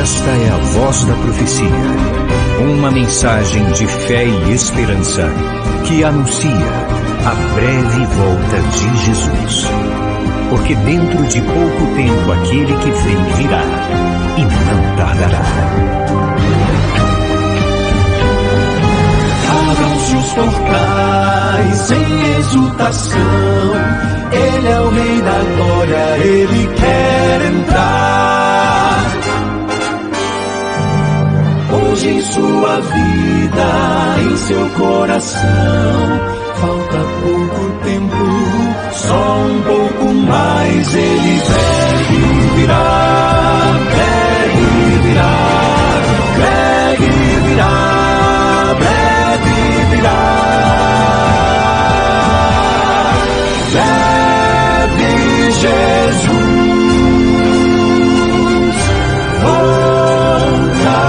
Esta é a voz da profecia, uma mensagem de fé e esperança que anuncia a breve volta de Jesus. Porque dentro de pouco tempo aquele que vem virá e não tardará. Abram-se os portais em exultação, Ele é o Rei da Glória, Ele quer entrar. Hoje em sua vida, em seu coração, falta pouco tempo, só um pouco mais. Ele breve virá, breve virá, breve virá, breve virá, breve Jesus voltará.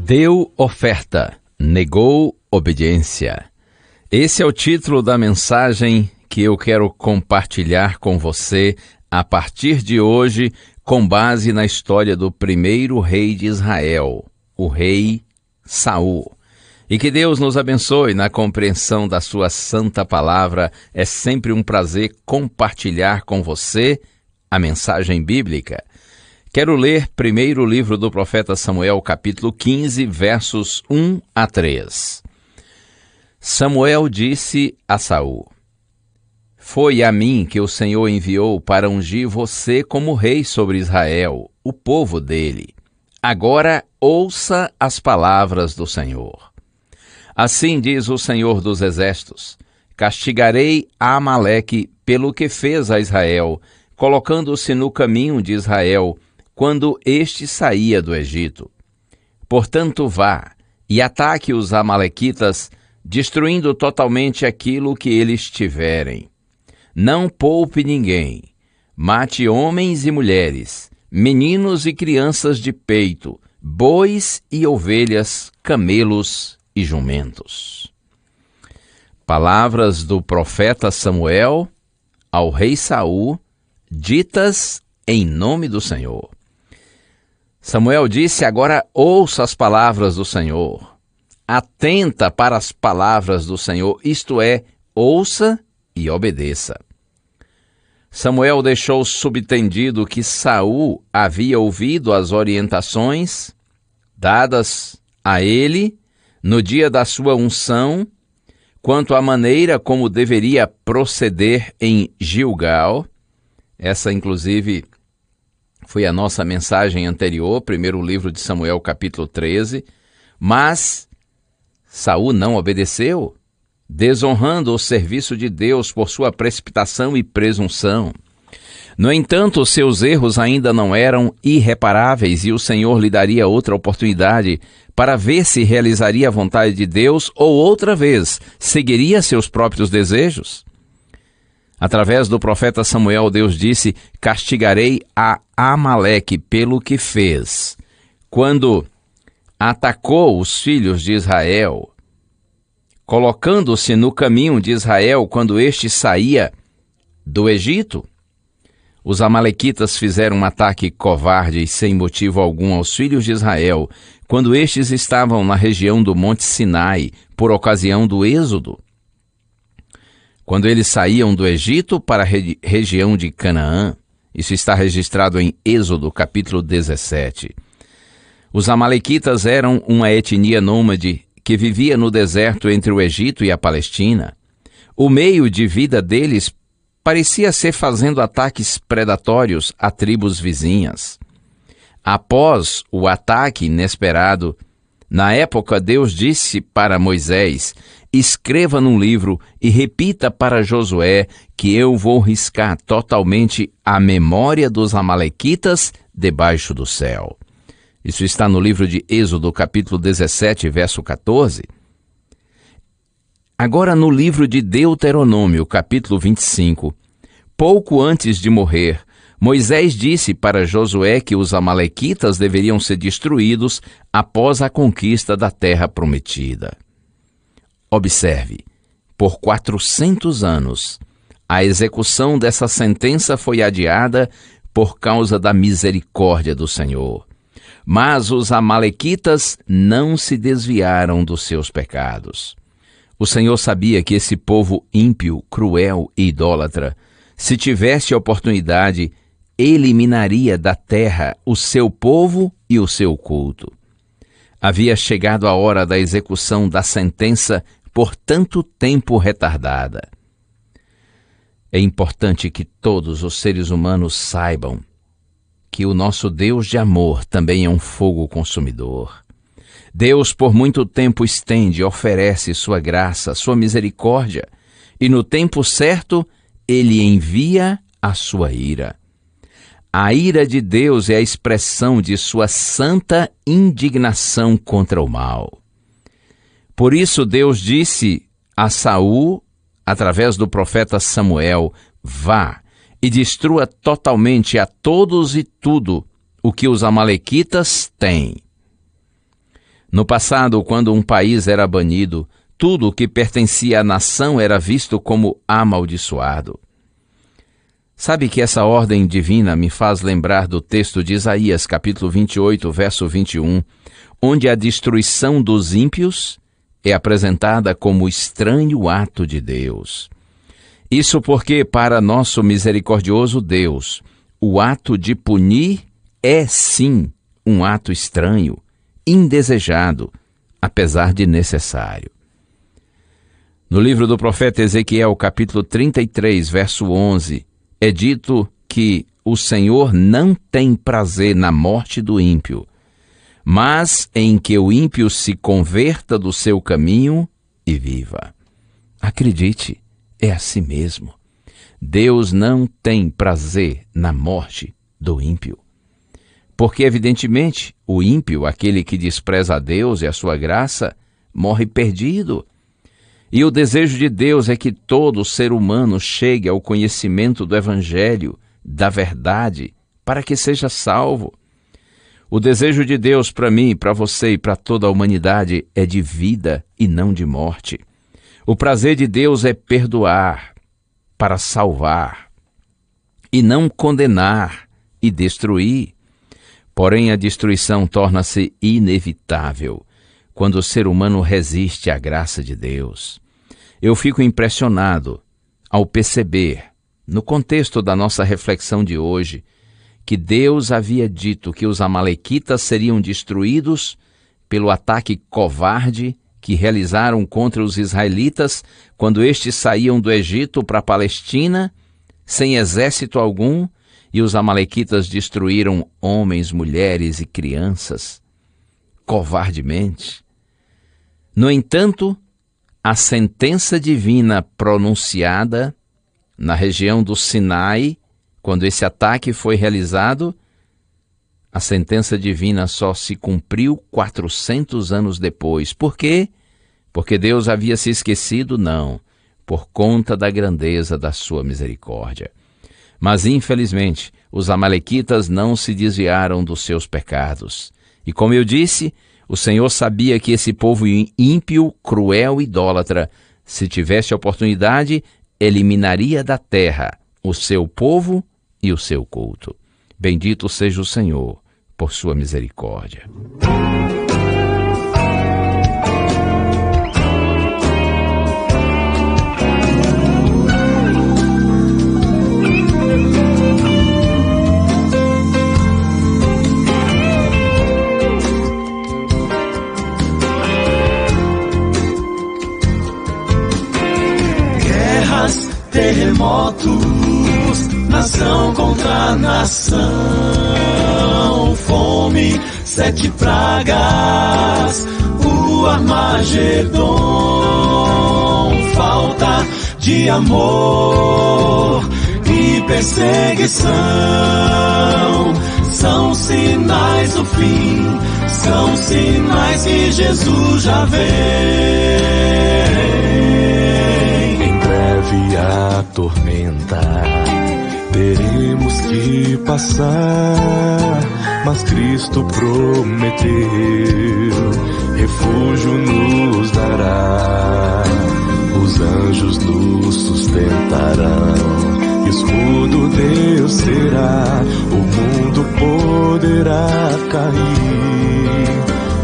Deu oferta, negou obediência. Esse é o título da mensagem que eu quero compartilhar com você a partir de hoje, com base na história do primeiro rei de Israel, o rei Saul. E que Deus nos abençoe na compreensão da sua santa palavra. É sempre um prazer compartilhar com você a mensagem bíblica. Quero ler primeiro o livro do profeta Samuel, capítulo 15, versos 1 a 3. Samuel disse a Saul: Foi a mim que o Senhor enviou para ungir você como rei sobre Israel, o povo dele. Agora ouça as palavras do Senhor. Assim diz o Senhor dos Exércitos: Castigarei Amaleque pelo que fez a Israel, colocando-se no caminho de Israel, quando este saía do Egito. Portanto, vá e ataque os amalequitas, destruindo totalmente aquilo que eles tiverem. Não poupe ninguém. Mate homens e mulheres, meninos e crianças de peito, bois e ovelhas, camelos e jumentos. Palavras do profeta Samuel ao rei Saul, ditas em nome do Senhor. Samuel disse: agora ouça as palavras do Senhor. Atenta para as palavras do Senhor, isto é, ouça e obedeça. Samuel deixou subentendido que Saul havia ouvido as orientações dadas a ele no dia da sua unção, quanto à maneira como deveria proceder em Gilgal. Essa, inclusive, foi a nossa mensagem anterior, primeiro livro de Samuel, capítulo 13. Mas Saul não obedeceu, desonrando o serviço de Deus por sua precipitação e presunção. No entanto, seus erros ainda não eram irreparáveis e o Senhor lhe daria outra oportunidade para ver se realizaria a vontade de Deus ou outra vez seguiria seus próprios desejos. Através do profeta Samuel, Deus disse: castigarei a Amaleque pelo que fez, quando atacou os filhos de Israel, colocando-se no caminho de Israel quando este saía do Egito. Os amalequitas fizeram um ataque covarde e sem motivo algum aos filhos de Israel, quando estes estavam na região do Monte Sinai, por ocasião do Êxodo. Quando eles saíam do Egito para a região de Canaã, isso está registrado em Êxodo, capítulo 17. Os amalequitas eram uma etnia nômade que vivia no deserto entre o Egito e a Palestina. O meio de vida deles parecia ser fazendo ataques predatórios a tribos vizinhas. Após o ataque inesperado, na época Deus disse para Moisés: escreva num livro e repita para Josué que eu vou riscar totalmente a memória dos amalequitas debaixo do céu. Isso está no livro de Êxodo, capítulo 17, verso 14. Agora, no livro de Deuteronômio, capítulo 25, pouco antes de morrer, Moisés disse para Josué que os amalequitas deveriam ser destruídos após a conquista da terra prometida. Observe, por 400 anos, a execução dessa sentença foi adiada por causa da misericórdia do Senhor. Mas os amalequitas não se desviaram dos seus pecados. O Senhor sabia que esse povo ímpio, cruel e idólatra, se tivesse oportunidade, eliminaria da terra o seu povo e o seu culto. Havia chegado a hora da execução da sentença por tanto tempo retardada. É importante que todos os seres humanos saibam que o nosso Deus de amor também é um fogo consumidor. Deus por muito tempo estende e oferece sua graça, sua misericórdia, e no tempo certo Ele envia a sua ira. A ira de Deus é a expressão de sua santa indignação contra o mal. Por isso Deus disse a Saul, através do profeta Samuel, vá e destrua totalmente a todos e tudo o que os amalequitas têm. No passado, quando um país era banido, tudo o que pertencia à nação era visto como amaldiçoado. Sabe que essa ordem divina me faz lembrar do texto de Isaías, capítulo 28, verso 21, onde a destruição dos ímpios é apresentada como estranho ato de Deus. Isso porque, para nosso misericordioso Deus, o ato de punir é sim um ato estranho, indesejado, apesar de necessário. No livro do profeta Ezequiel, capítulo 33, verso 11, é dito que o Senhor não tem prazer na morte do ímpio, mas em que o ímpio se converta do seu caminho e viva. Acredite, é assim mesmo. Deus não tem prazer na morte do ímpio. Porque, evidentemente, o ímpio, aquele que despreza a Deus e a sua graça, morre perdido. E o desejo de Deus é que todo ser humano chegue ao conhecimento do Evangelho, da verdade, para que seja salvo. O desejo de Deus para mim, para você e para toda a humanidade é de vida e não de morte. O prazer de Deus é perdoar para salvar e não condenar e destruir. Porém, a destruição torna-se inevitável quando o ser humano resiste à graça de Deus. Eu fico impressionado ao perceber, no contexto da nossa reflexão de hoje, que Deus havia dito que os amalequitas seriam destruídos pelo ataque covarde que realizaram contra os israelitas quando estes saíam do Egito para a Palestina, sem exército algum, e os amalequitas destruíram homens, mulheres e crianças, covardemente. No entanto, a sentença divina pronunciada na região do Sinai, quando esse ataque foi realizado, a sentença divina só se cumpriu 400 anos depois. Por quê? Porque Deus havia se esquecido? Não, por conta da grandeza da sua misericórdia. Mas, infelizmente, os amalequitas não se desviaram dos seus pecados. E como eu disse, o Senhor sabia que esse povo ímpio, cruel e idólatra, se tivesse oportunidade, eliminaria da terra o seu povo e o seu culto. Bendito seja o Senhor por sua misericórdia. Terremotos, nação contra nação, fome, 7 pragas, o Armagedon, falta de amor e perseguição, são sinais do fim, são sinais que Jesus já vem. Em breve a tormenta teremos que passar, mas Cristo prometeu, refúgio nos dará, os anjos nos sustentarão, escudo Deus será, o mundo poderá cair,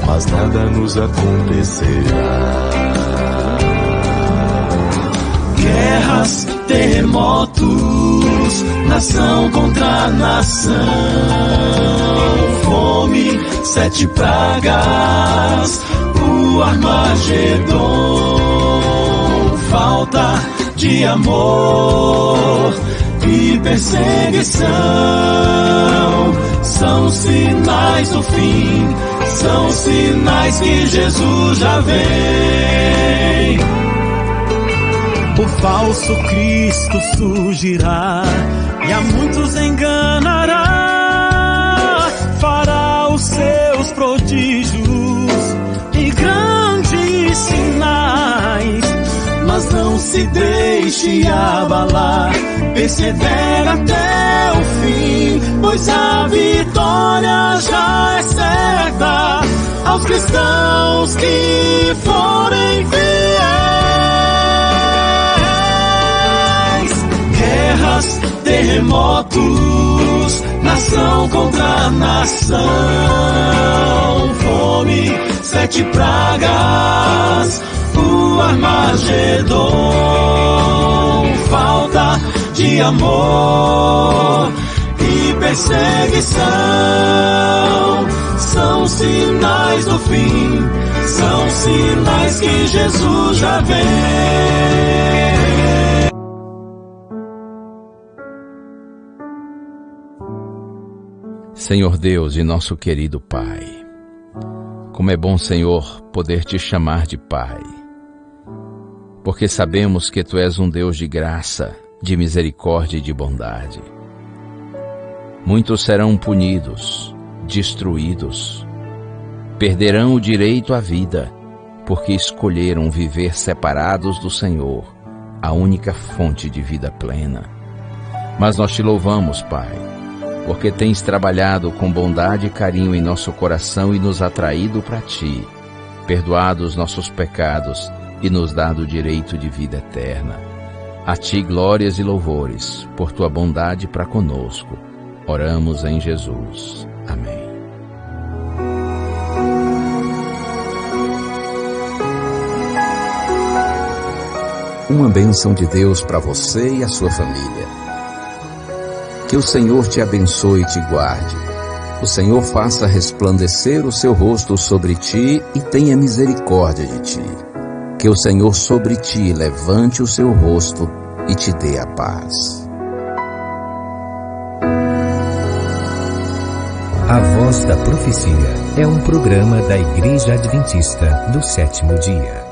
mas nada nos acontecerá. Guerras, terremotos, nação contra nação, fome, 7 pragas, o Armagedon, falta de amor e perseguição, são sinais do fim, são sinais que Jesus já vem. O falso Cristo surgirá e a muitos enganará, fará os seus prodígios e grandes sinais, mas não se deixe abalar, persevera até o fim, pois a vitória já é certa aos cristãos que forem fiéis. Guerras, terremotos, nação contra nação, fome, 7 pragas, o Armagedon, falta de amor e perseguição, são sinais do fim, são sinais que Jesus já vem. Senhor Deus e nosso querido Pai, como é bom, Senhor, poder te chamar de Pai, porque sabemos que Tu és um Deus de graça, de misericórdia e de bondade. Muitos serão punidos, destruídos, perderão o direito à vida, porque escolheram viver separados do Senhor, a única fonte de vida plena. Mas nós te louvamos, Pai, porque tens trabalhado com bondade e carinho em nosso coração e nos atraído para Ti, perdoado os nossos pecados e nos dado o direito de vida eterna. A Ti glórias e louvores, por Tua bondade para conosco. Oramos em Jesus. Amém. Uma bênção de Deus para você e a sua família. Que o Senhor te abençoe e te guarde. O Senhor faça resplandecer o seu rosto sobre ti e tenha misericórdia de ti. Que o Senhor sobre ti levante o seu rosto e te dê a paz. A Voz da Profecia é um programa da Igreja Adventista do Sétimo Dia.